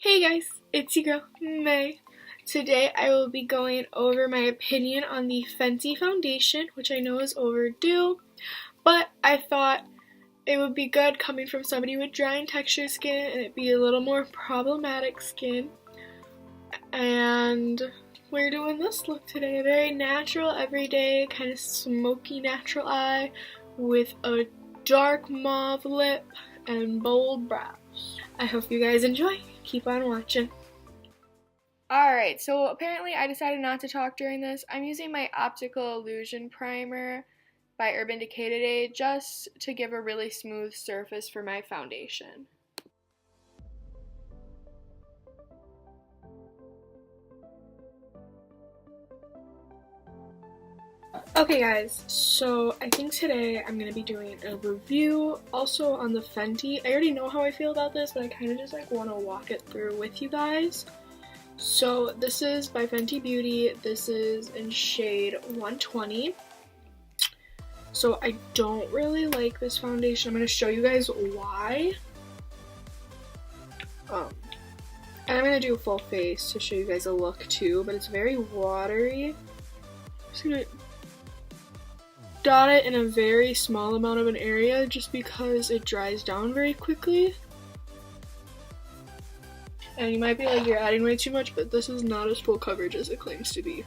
Hey guys, it's your girl, May. Today I will be going over my opinion on the Fenty Foundation, which I know is overdue, but I thought it would be good coming from somebody with dry and texture skin and it'd be a little more problematic skin. And we're doing this look today, a very natural, everyday, kind of smoky natural eye with a dark mauve lip and bold brows. I hope you guys enjoy. Keep on watching. Alright, so apparently I decided not to talk during this. I'm using my Optical Illusion primer by Urban Decay today just to give a really smooth surface for my foundation. Okay guys, so I think today I'm going to be doing a review also on the Fenty. I already know how I feel about this, but I kind of just want to walk it through with you guys. So this is by Fenty Beauty. This is in shade 120. So I don't really like this foundation. I'm going to show you guys why. And I'm going to do a full face to show you guys a look too, but it's very watery. I'm just going to dot it in a very small amount of an area just because it dries down very quickly. And you might be like, you're adding way too much, but this is not as full coverage as it claims to be.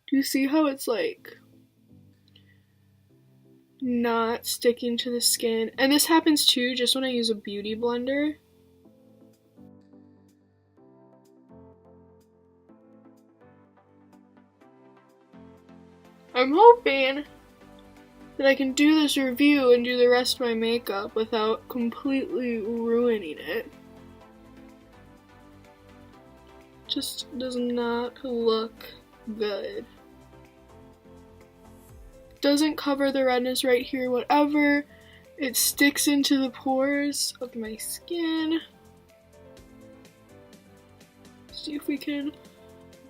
Do you see how it's like not sticking to the skin? And this happens too just when I use a beauty blender. I'm hoping that I can do this review and do the rest of my makeup without completely ruining it. Just does not look good. Doesn't cover the redness right here, whatever. It sticks into the pores of my skin. See if we can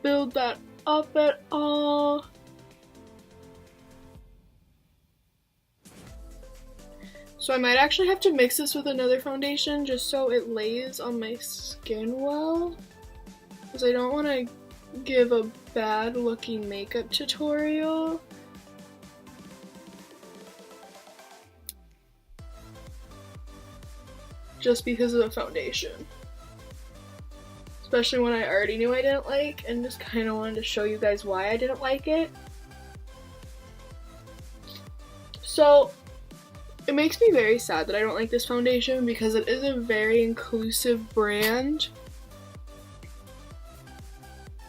build that up at all. So I might actually have to mix this with another foundation just so it lays on my skin well, because I don't want to give a bad looking makeup tutorial. Just because of the foundation. Especially when I already knew I didn't like and just kind of wanted to show you guys why I didn't like it. So it makes me very sad that I don't like this foundation because it is a very inclusive brand.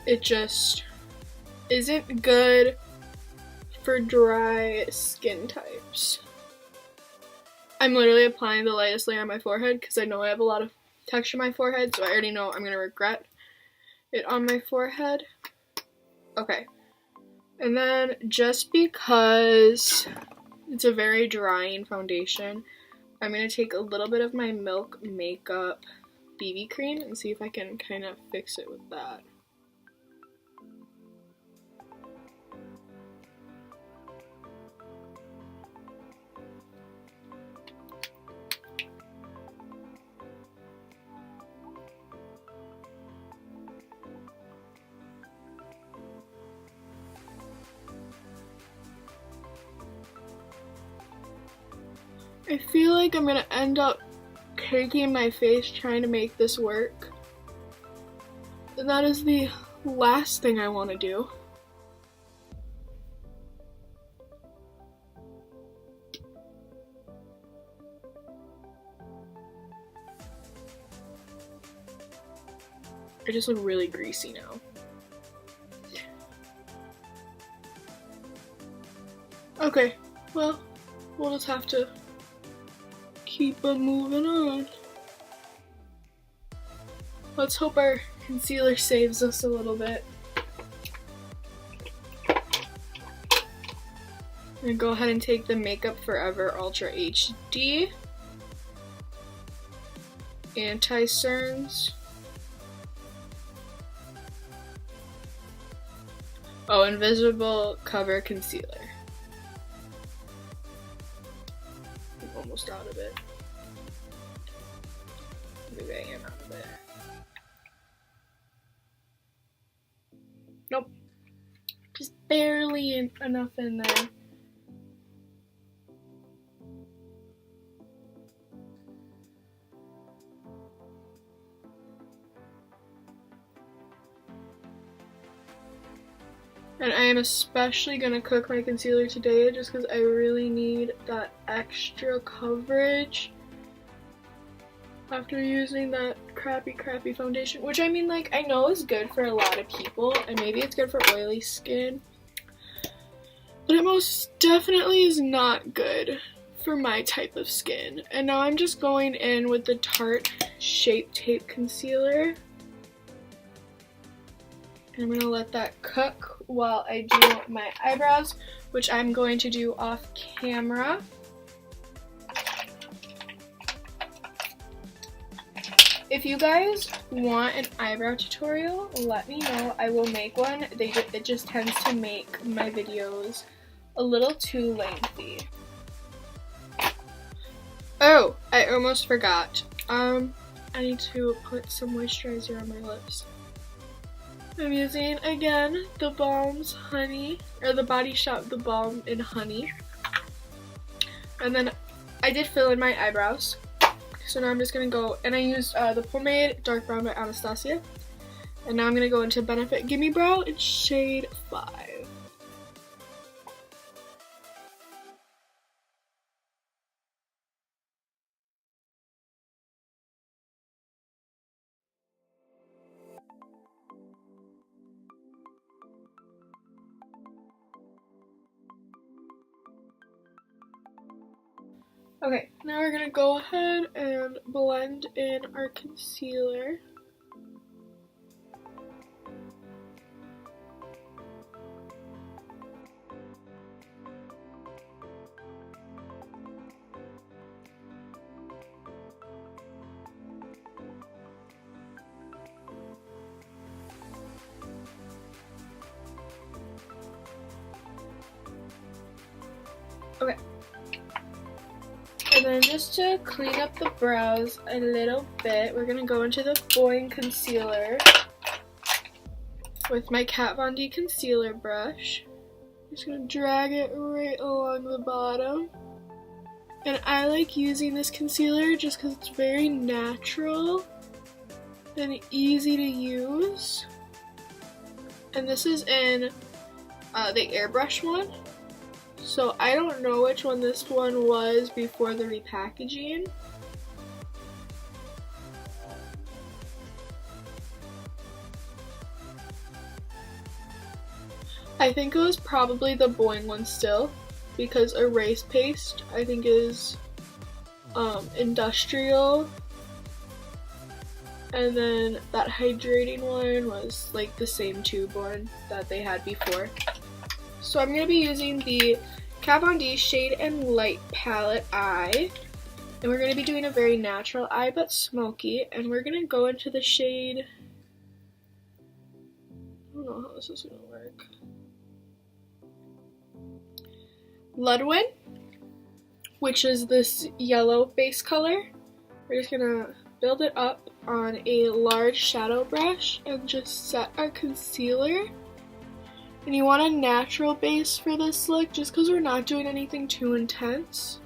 It just isn't good for dry skin types. I'm literally applying the lightest layer on my forehead because I know I have a lot of texture on my forehead, so I already know I'm going to regret it on my forehead. Okay. And then just because it's a very drying foundation, I'm going to take a little bit of my Milk Makeup BB cream and see if I can kind of fix it with that. I feel like I'm gonna end up caking my face trying to make this work. And that is the last thing I want to do. I just look really greasy now. Okay, well, we'll just have to keep on moving on. Let's hope our concealer saves us a little bit. I'm gonna go ahead and take the Makeup Forever Ultra HD Anti-Cerns. Oh, Invisible Cover Concealer. almost out of it. Maybe I am out of it. Nope. Just barely enough in there. And I am especially going to cook my concealer today just because I really need that extra coverage after using that crappy foundation. Which, I mean, like, I know is good for a lot of people, and maybe it's good for oily skin, but it most definitely is not good for my type of skin. And now I'm just going in with the Tarte Shape Tape Concealer. I'm going to let that cook while I do my eyebrows, which I'm going to do off camera. If you guys want an eyebrow tutorial, let me know. I will make one. It just tends to make my videos a little too lengthy. Oh, I almost forgot. I need to put some moisturizer on my lips. I'm using, again, the Balm's Honey, or the Body Shop The Balm in Honey. And then I did fill in my eyebrows. So now I'm just going to go, and I used the pomade Dark Brown by Anastasia. And now I'm going to go into Benefit Gimme Brow in shade 5. Okay, now we're going to go ahead and blend in our concealer. Okay. And then just to clean up the brows a little bit, we're going to go into the Boing Concealer with my KatVonD concealer brush. Just going to drag it right along the bottom. And I like using this concealer just because it's very natural and easy to use. And this is in the airbrush one. So I don't know which one this one was before the repackaging. I think it was probably the Boing one still, because Erase Paste I think is industrial, and then that hydrating one was like the same tube one that they had before. So I'm going to be using the KatVonD Shade and Light palette eye, and we're going to be doing a very natural eye but smoky, and we're going to go into the shade, I don't know how this is going to work, Ludwig, which is this yellow base color. We're just going to build it up on a large shadow brush and just set our concealer. And you want a natural base for this look, just because we're not doing anything too intense.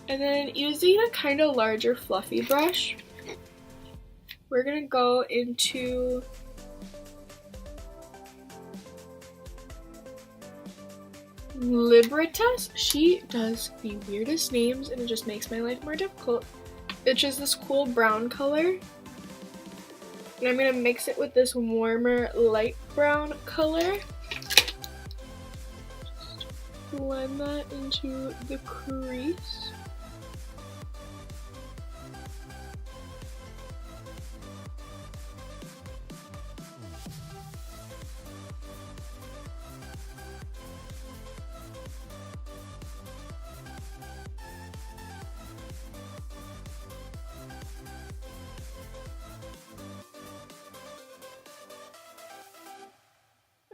And then using a kind of larger fluffy brush, we're going to go into Liberatus. She does the weirdest names and it just makes my life more difficult. It's just this cool brown color. And I'm going to mix it with this warmer light brown color. Just blend that into the crease.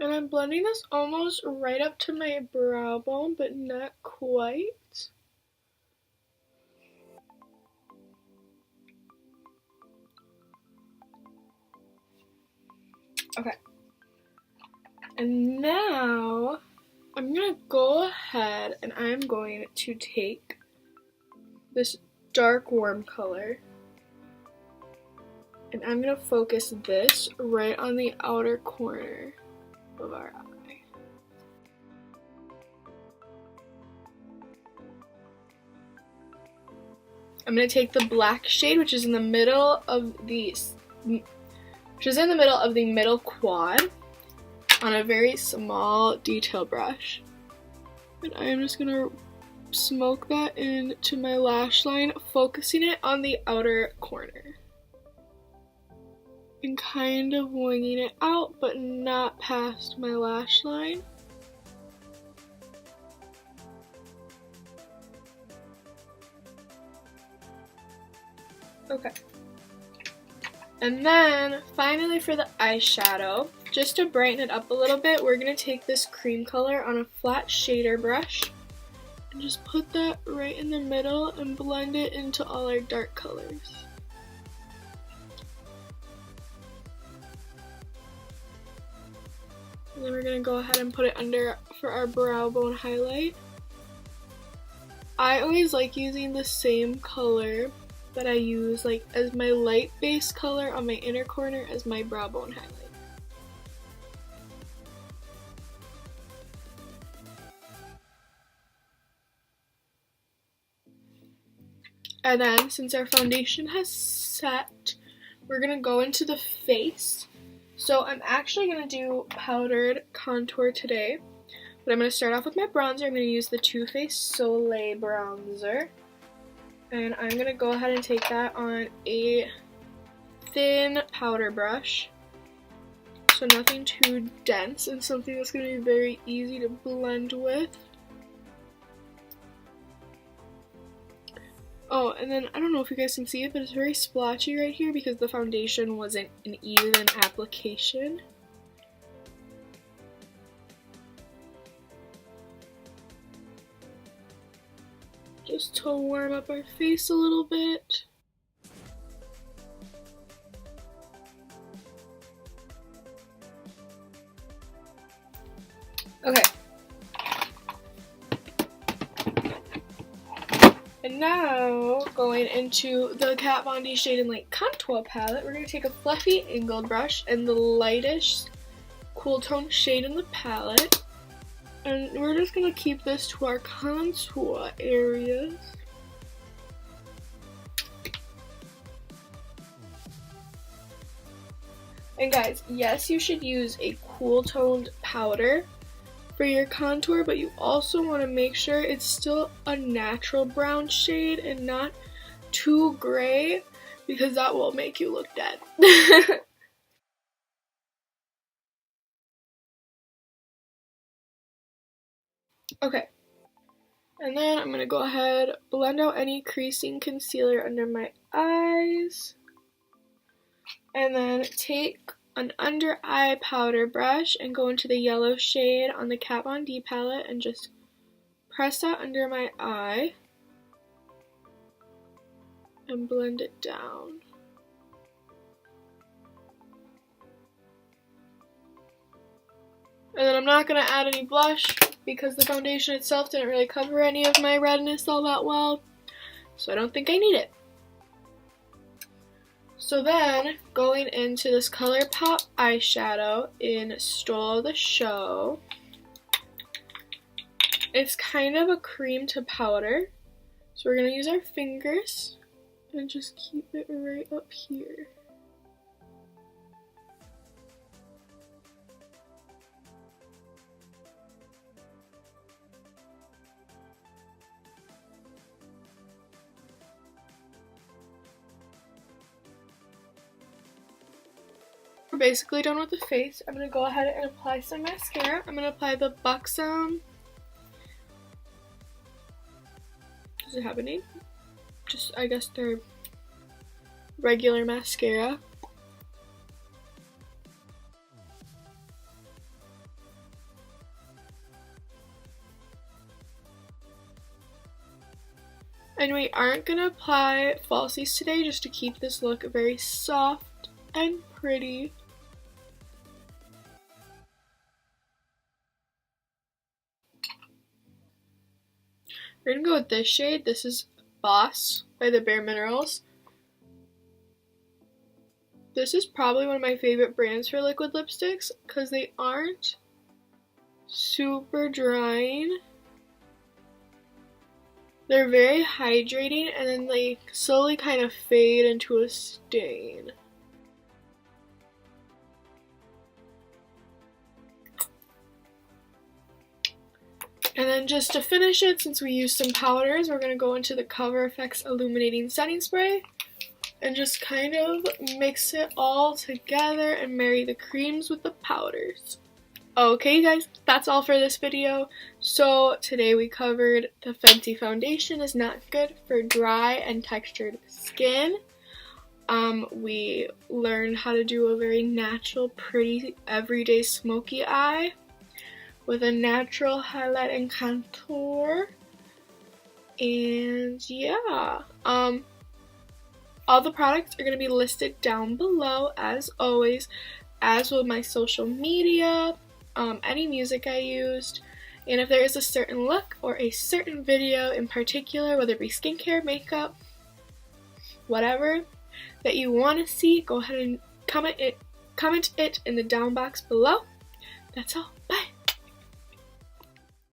And I'm blending this almost right up to my brow bone, but not quite. Okay. And now I'm gonna go ahead and I'm going to take this dark warm color and I'm gonna focus this right on the outer corner of our eye. I'm gonna take the black shade, which is in the middle of the middle quad, on a very small detail brush, and I am just gonna smoke that into my lash line, focusing it on the outer corner and kind of winging it out, but not past my lash line. Okay. And then finally for the eyeshadow, just to brighten it up a little bit, we're going to take this cream color on a flat shader brush and just put that right in the middle and blend it into all our dark colors. And then we're going to go ahead and put it under for our brow bone highlight. I always like using the same color that I use like as my light base color on my inner corner as my brow bone highlight. And then since our foundation has set, we're gonna go into the face. So I'm actually gonna do powdered contour today, but I'm gonna start off with my bronzer. I'm gonna use the TooFaced Soleil bronzer. And I'm going to go ahead and take that on a thin powder brush. So nothing too dense and something that's going to be very easy to blend with. Oh, and then I don't know if you guys can see it, but it's very splotchy right here because the foundation wasn't an even application. Just to warm up our face a little bit. Okay. And now, going into the KatVonD Shade and Light Contour Palette, we're going to take a fluffy angled brush and the lightest cool tone shade in the palette. And we're just going to keep this to our contour areas. And guys, yes, you should use a cool toned powder for your contour, but you also want to make sure it's still a natural brown shade and not too gray, because that will make you look dead. Okay, and then I'm going to go ahead, blend out any creasing concealer under my eyes, and then take an under eye powder brush and go into the yellow shade on the KatVonD palette and just press that under my eye and blend it down. And then I'm not going to add any blush because the foundation itself didn't really cover any of my redness all that well, so I don't think I need it. So then, going into this Colourpop eyeshadow in Stole the Show, it's kind of a cream to powder, so we're going to use our fingers and just keep it right up here. We're basically done with the face. I'm going to go ahead and apply some mascara. I'm going to apply the Buxum. Does it have a name? Just, I guess they're regular mascara. And we aren't going to apply falsies today, just to keep this look very soft and pretty. We're going to go with this shade. This is Boss by the BareMinerals. This is probably one of my favorite brands for liquid lipsticks because they aren't super drying. They're very hydrating and then they slowly kind of fade into a stain. And then just to finish it, since we used some powders, we're going to go into the CoverFX Illuminating Setting Spray and just kind of mix it all together and marry the creams with the powders. Okay guys, that's all for this video. So today we covered the Fenty Foundation is not good for dry and textured skin. We learned how to do a very natural, pretty, everyday smoky eye with a natural highlight and contour. And yeah, all the products are going to be listed down below as always, as will my social media, any music I used, and if there is a certain look or a certain video in particular, whether it be skincare, makeup, whatever that you want to see, go ahead and comment it in the down box below. That's all.